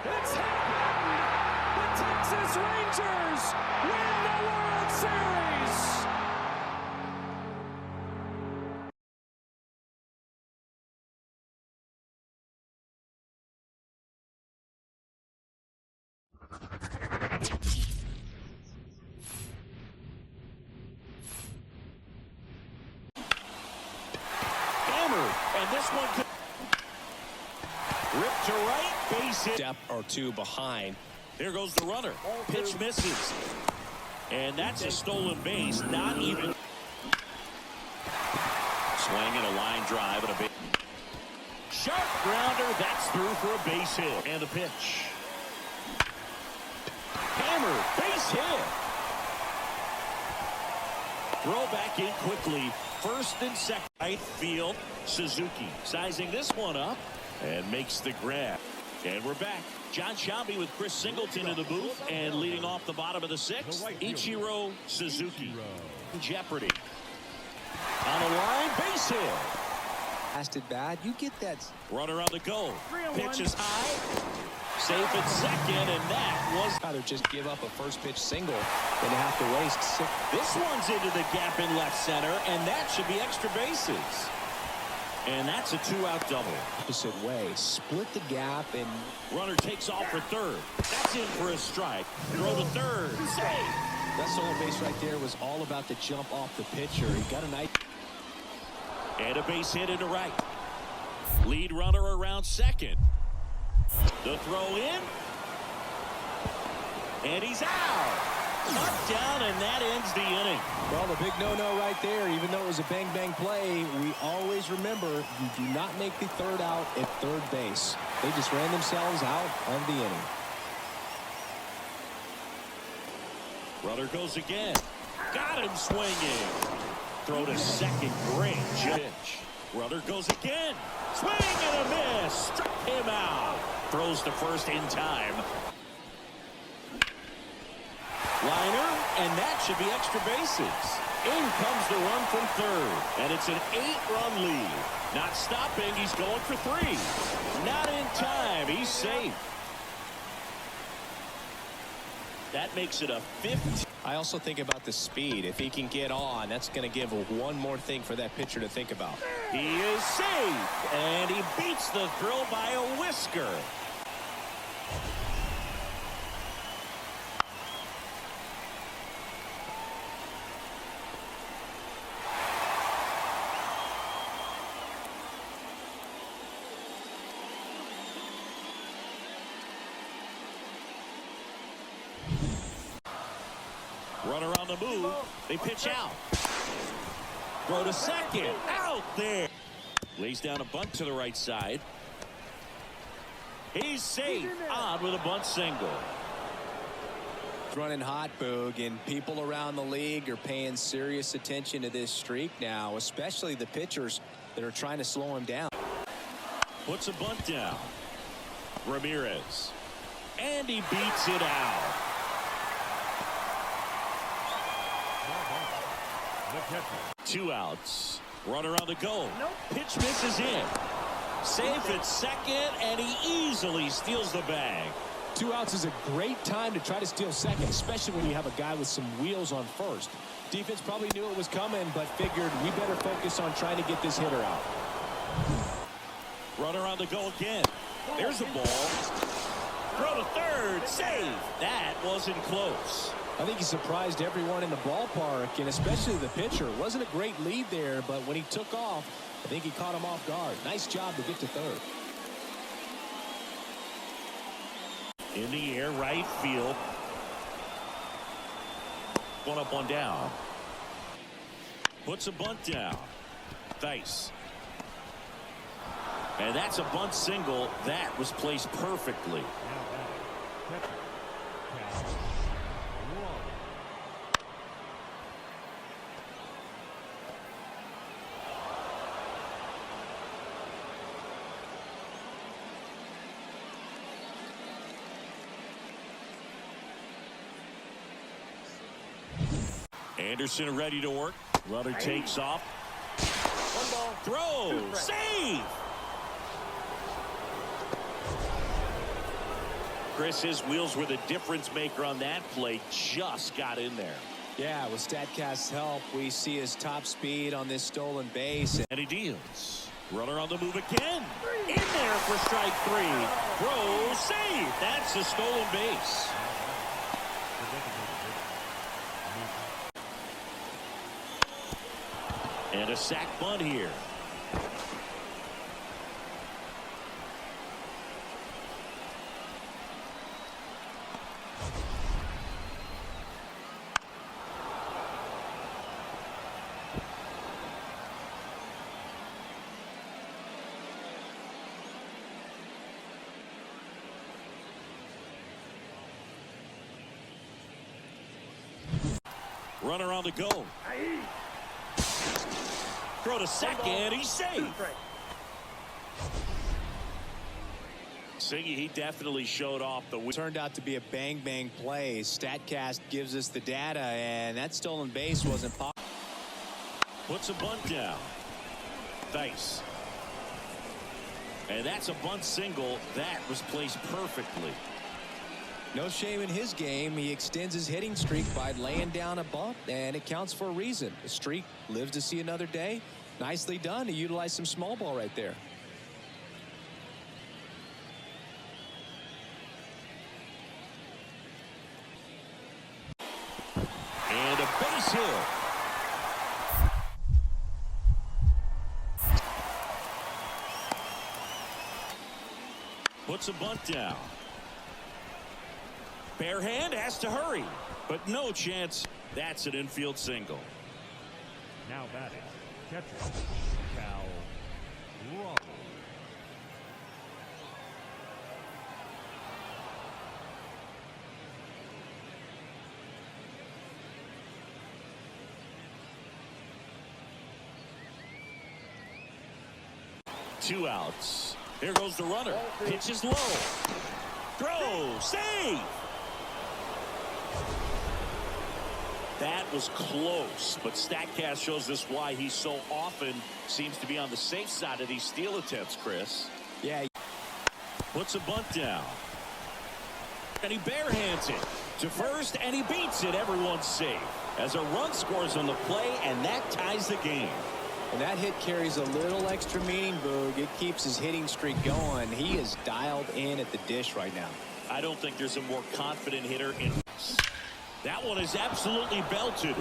It's happened! The Texas Rangers win the World Series! And this one could rip to right, base hit. Step or two behind. There goes the runner. Pitch misses. And that's a stolen base. Not even. Swinging a line drive and a big. Sharp grounder. That's through for a base hit. And the pitch. Hammer. Base hit. Throw back in quickly. First and second. Right field. Suzuki sizing this one up and makes the grab. And we're back. John Shelby with Chris Singleton in the booth, and leading off the bottom of the sixth, Ichiro Suzuki. Jeopardy. On the line, base hit. Blasted bad. You get that. Runner on the go. Pitch is high. Safe at second, and that was. Rather just give up a first pitch single than to have to waste six. This one's into the gap in left center, and that should be extra bases. And that's a two-out double. Opposite way. Split the gap and. Runner takes off for third. That's in for a strike. Throw to third. Save. That stolen base right there was all about the jump off the pitcher. He got a nice. And a base hit into right. Lead runner around second. The throw in. And he's out. Knocked down, and that ends the inning. Well, the big no-no right there, even though it was a bang-bang play, we always remember you do not make the third out at third base. They just ran themselves out of the inning. Runner goes again. Got him swinging. Throw to second. Great pitch. Runner goes again. Swing and a miss. Struck him out. Throws to first in time. Liner, and that should be extra bases. In comes the run from third, and it's an 8-run lead. Not stopping, he's going for 3. Not in time, he's safe. That makes it a 15. I also think about the speed. If he can get on, that's going to give one more thing for that pitcher to think about. He is safe, and he beats the throw by a whisker. Runner on the move. They pitch out. Throw to second. Out there. Lays down a bunt to the right side. He's safe. On with a bunt single. It's running hot, Boog, and people around the league are paying serious attention to this streak now, especially the pitchers that are trying to slow him down. Puts a bunt down. Ramirez. And he beats it out. Two outs. Runner on the go. Pitch misses in. Safe at second, and he easily steals the bag. 2 outs is a great time to try to steal second, especially when you have a guy with some wheels on first. Defense probably knew it was coming, but figured we better focus on trying to get this hitter out. Runner on the go again. There's a ball. Throw to third. Save. That wasn't close. I think he surprised everyone in the ballpark, and especially the pitcher. It wasn't a great lead there, but when he took off, I think he caught him off guard. Nice job to get to third. In the air, right field. One up, one down. Puts a bunt down. Dice. And that's a bunt single. That was placed perfectly. Anderson ready to work. Runner takes off. Throw. Save. Chris, his wheels were the difference maker on that play. Just got in there. Yeah, with StatCast's help, we see his top speed on this stolen base. And he deals. Runner on the move again. In there for strike 3. Throw, save. That's a stolen base. And a sac bunt here. Runner on the go. Throw to second. He's safe. Singy, he definitely showed off the wheel. Turned out to be a bang play. StatCast gives us the data, and that stolen base wasn't possible. Puts a bunt down. Dice. And that's a bunt single. That was placed perfectly. No shame in his game. He extends his hitting streak by laying down a bunt, and it counts for a reason. The streak lives to see another day. Nicely done to utilize some small ball right there. And a base hit. Puts a bunt down. Bare hand has to hurry, but no chance. That's an infield single. Now batting, catcher, Cal Roll. Two outs. Here goes the runner. Pitch is low. Throw. Save. That was close, but StatCast shows us why he so often seems to be on the safe side of these steal attempts, Chris. Yeah. Puts a bunt down. And he barehands it to first, and he beats it. Everyone's safe as a run scores on the play, and that ties the game. And that hit carries a little extra meaning, Boog. It keeps his hitting streak going. He is dialed in at the dish right now. I don't think there's a more confident hitter in this. That one is absolutely belted.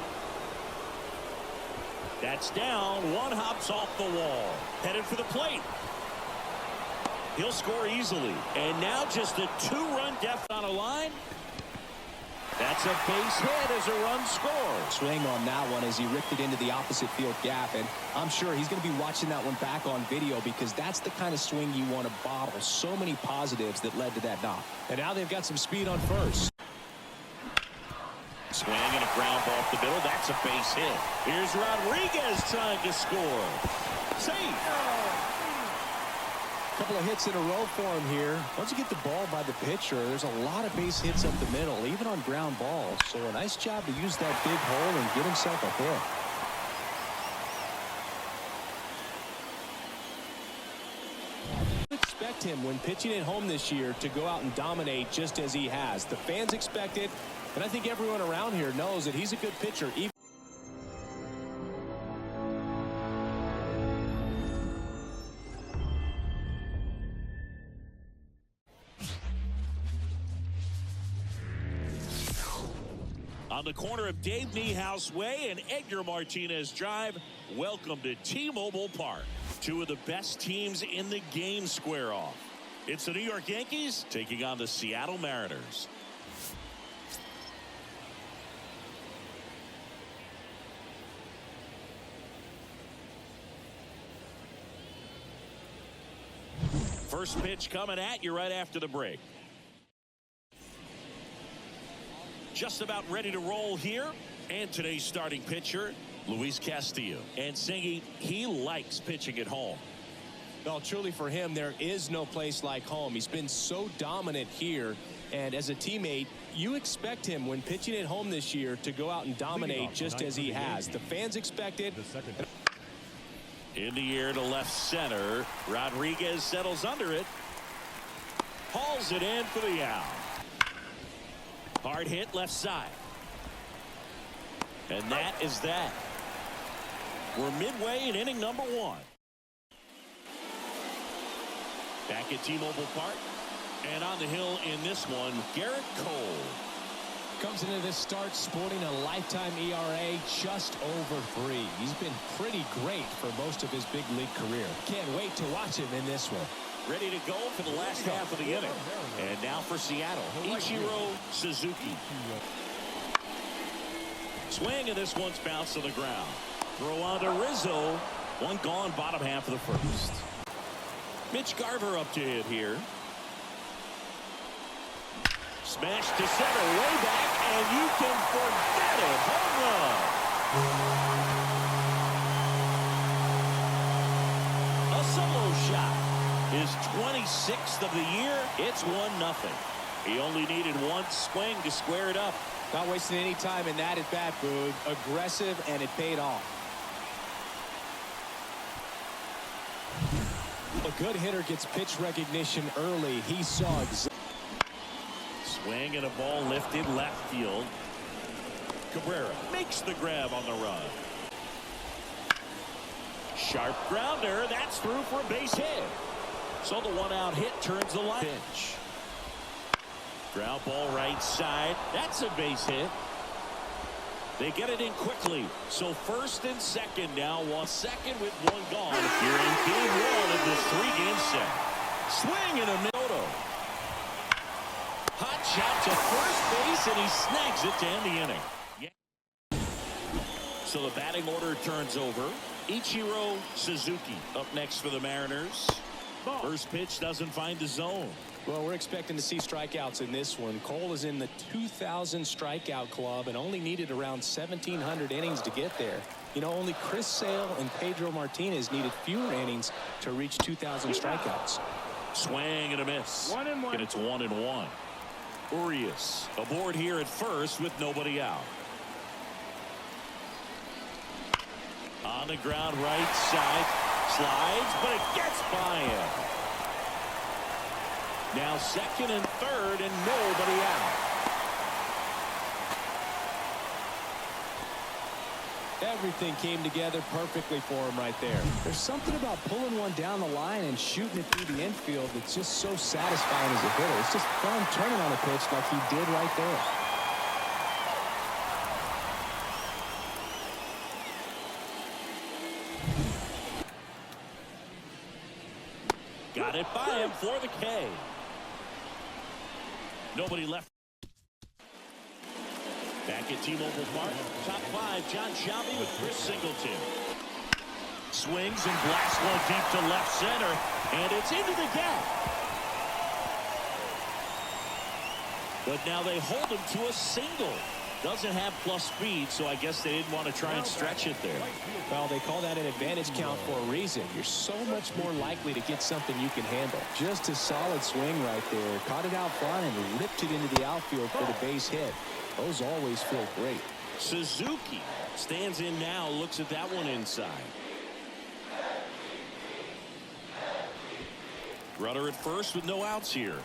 That's down. One hops off the wall. Headed for the plate. He'll score easily. And now just a two-run deficit on a line. That's a base hit as a run scores. Swing on that one as he ripped it into the opposite field gap. And I'm sure he's going to be watching that one back on video because that's the kind of swing you want to bottle. So many positives that led to that knock. And now they've got some speed on first. Swing and a ground ball up the middle. That's a base hit. Here's Rodriguez trying to score. Safe. A couple of hits in a row for him here. Once you get the ball by the pitcher, there's a lot of base hits up the middle, even on ground balls. So a nice job to use that big hole and get himself a hit. Expect him when pitching at home this year to go out and dominate just as he has. The fans expect it, and I think everyone around here knows that he's a good pitcher. On the corner of Dave Niehaus Way and Edgar Martinez Drive, welcome to T-Mobile Park. Two of the best teams in the game square off. It's the New York Yankees taking on the Seattle Mariners. First pitch coming at you right after the break. Just about ready to roll here. And today's starting pitcher, Luis Castillo. And Singy, he likes pitching at home. Well, truly for him, there is no place like home. He's been so dominant here. And as a teammate, you expect him when pitching at home this year to go out and dominate just as he has. The fans expect it. In the air to left center. Rodriguez settles under it. Hauls it in for the out. Hard hit left side. And that is that. We're midway in inning number 1. Back at T-Mobile Park. And on the hill in this one, Garrett Cole. Comes into this start sporting a lifetime ERA just over 3. He's been pretty great for most of his big league career. Can't wait to watch him in this one. Ready to go for the last half of the inning. And now for Seattle, Ichiro Suzuki. Swing, and this one's bounced to the ground. Throw on to Rizzo. One gone, bottom half of the first. Mitch Garver up to hit here. Smash to center, way back, and you can forget it. Home run. A solo shot. His 26th of the year. It's 1-0. He only needed one swing to square it up. Not wasting any time in that at bat, Boog. Aggressive, and it paid off. A good hitter gets pitch recognition early. He saw exactly. Swing and a ball lifted left field. Cabrera makes the grab on the run. Sharp grounder. That's through for a base hit. So the one-out hit turns the line. Pitch. Ground ball right side. That's a base hit. They get it in quickly. So first and second now. 1 second with one gone. Here in game 1 of this 3-game set. Swing and a middle. Hot shot to first base, and he snags it to end the inning. So the batting order turns over. Ichiro Suzuki up next for the Mariners. First pitch doesn't find the zone. Well, we're expecting to see strikeouts in this one. Cole is in the 2,000 strikeout club and only needed around 1,700 innings to get there. You know, only Chris Sale and Pedro Martinez needed fewer innings to reach 2,000 strikeouts. Swing and a miss. 1-1. And it's 1-1. Urias aboard here at first with nobody out. On the ground right side. Slides, but it gets by him. Now second and third, and nobody out. Everything came together perfectly for him right there. There's something about pulling one down the line and shooting it through the infield that's just so satisfying as a hitter. It's just fun turning on a pitch like he did right there. Got it by him for the K. Nobody left. Back at T-Mobile Park, top 5, John Shelby with Chris Singleton. Swings and blasts one deep to left center, and it's into the gap. But now they hold him to a single. Doesn't have plus speed, so I guess they didn't want to try and stretch it there. Well, they call that an advantage count for a reason. You're so much more likely to get something you can handle. Just a solid swing right there. Caught it out front and ripped it into the outfield for the base hit. Those always feel great. Suzuki stands in now, looks at that one inside. Runner at first with no outs here.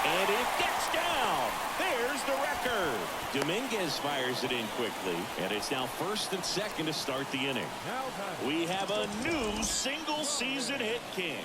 And it gets down. There's the record. Dominguez fires it in quickly, and it's now first and second to start the inning. We have a new single-season hit king.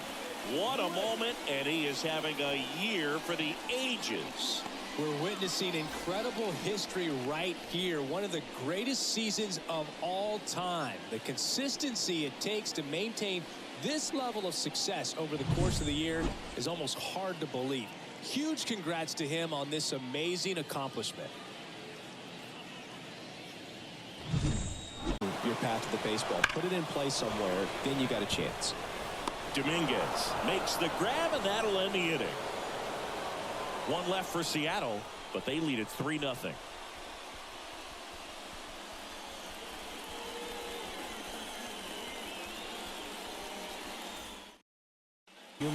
What a moment, and he is having a year for the ages. We're witnessing incredible history right here. One of the greatest seasons of all time. The consistency it takes to maintain this level of success over the course of the year is almost hard to believe. Huge congrats to him on this amazing accomplishment. Your path to the baseball. Put it in play somewhere, then you got a chance. Dominguez makes the grab, and that'll end the inning. One left for Seattle, but they lead it 3-0.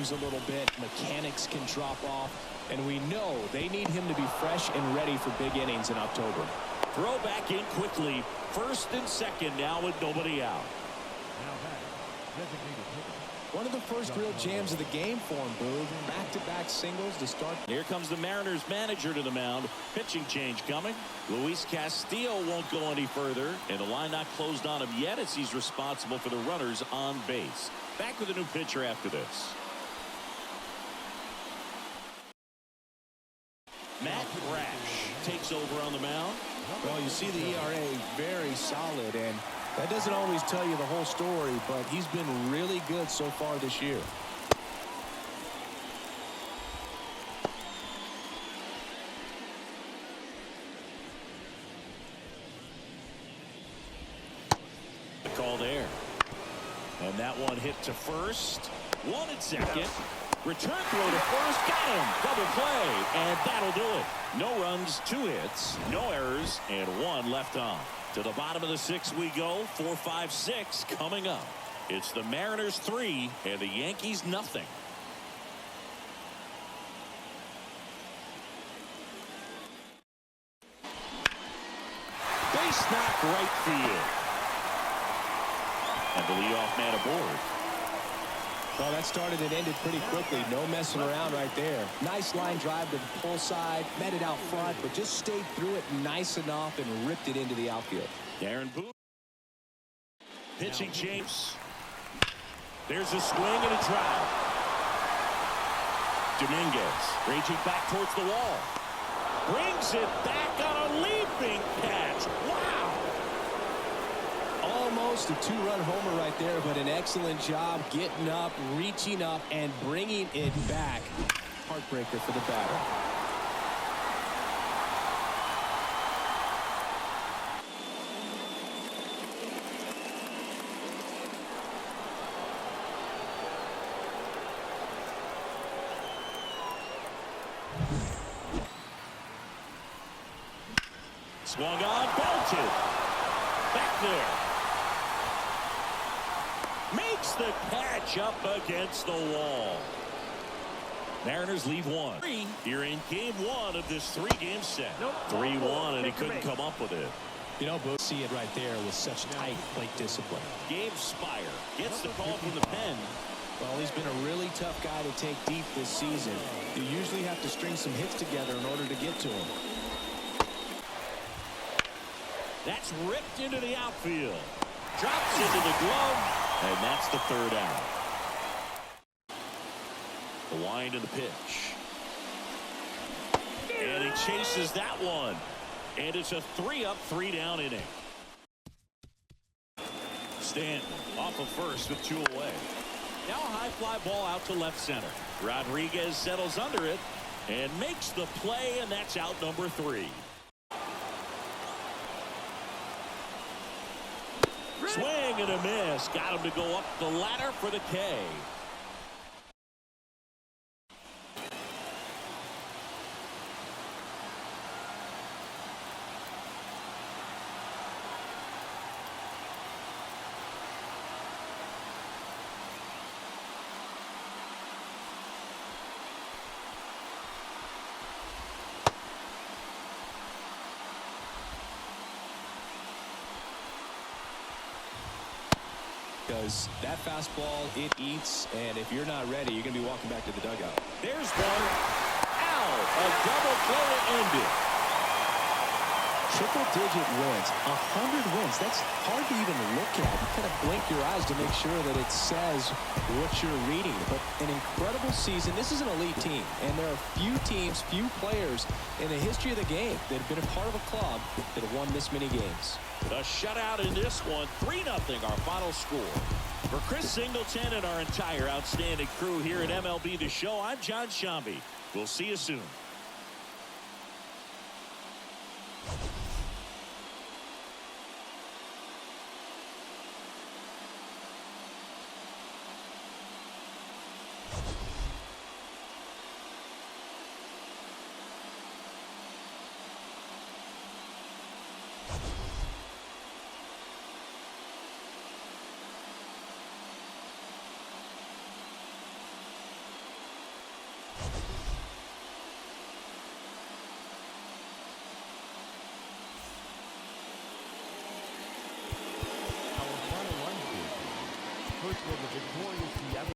A little bit, mechanics can drop off, and we know they need him to be fresh and ready for big innings in October. Throw back in quickly. First and second now with nobody out. Designated hitter. One of the first real jams of the game for him, Boog. Back-to-back singles to start. Here comes the Mariners manager to the mound. Pitching change coming. Luis Castillo won't go any further, and the line not closed on him yet as he's responsible for the runners on base. Back with a new pitcher after this. Matt Brash takes over on the mound. Well, you see the ERA very solid, and that doesn't always tell you the whole story, but he's been really good so far this year. The call there. And that one hit to first. One at second. Return throw to first. Got him. Double play. And that'll do it. No runs, 2 hits, no errors, and 1 left on. To the bottom of the 6th we go. 4, 5, 6 coming up. It's the Mariners 3 and the Yankees nothing. Base knock right field. And the leadoff man aboard. Well, that started and ended pretty quickly. No messing around right there. Nice line drive to the pull side. Met it out front, but just stayed through it nice enough and ripped it into the outfield. Darren Boone. Pitching change. There's a swing and a drive. Dominguez raging back towards the wall. Brings it back on a leaping catch. Wow. Almost a 2-run homer right there, but an excellent job getting up, reaching up, and bringing it back. Heartbreaker for the batter. Swung on, belted. Back there. Makes the catch up against the wall. Mariners leave 1. Here in game 1 of this 3-game set. 3-1, and he couldn't come up with it. You know, Bo, see it right there with such tight plate discipline. Gabe Spire gets the call from the pen. Well, he's been a really tough guy to take deep this season. You usually have to string some hits together in order to get to him. That's ripped into the outfield. Drops into the glove. And that's the 3rd out. The wind of the pitch. And he chases that one. And it's a 3-up, 3-down inning. Stanton off of first with 2 away. Now a high fly ball out to left center. Rodriguez settles under it and makes the play, and that's out number 3. Swing and a miss. Got him to go up the ladder for the K. Because that fastball, it eats, and if you're not ready, you're going to be walking back to the dugout. There's one. Ow! A double play to end it. Triple-digit wins, 100 wins. That's hard to even look at. You kind of blink your eyes to make sure that it says what you're reading. But an incredible season. This is an elite team, and there are few teams, few players in the history of the game that have been a part of a club that have won this many games. A shutout in this one, 3-0 our final score. For Chris Singleton and our entire outstanding crew here at MLB The Show, I'm John Shambi. We'll see you soon. first of all, the victorious Seattle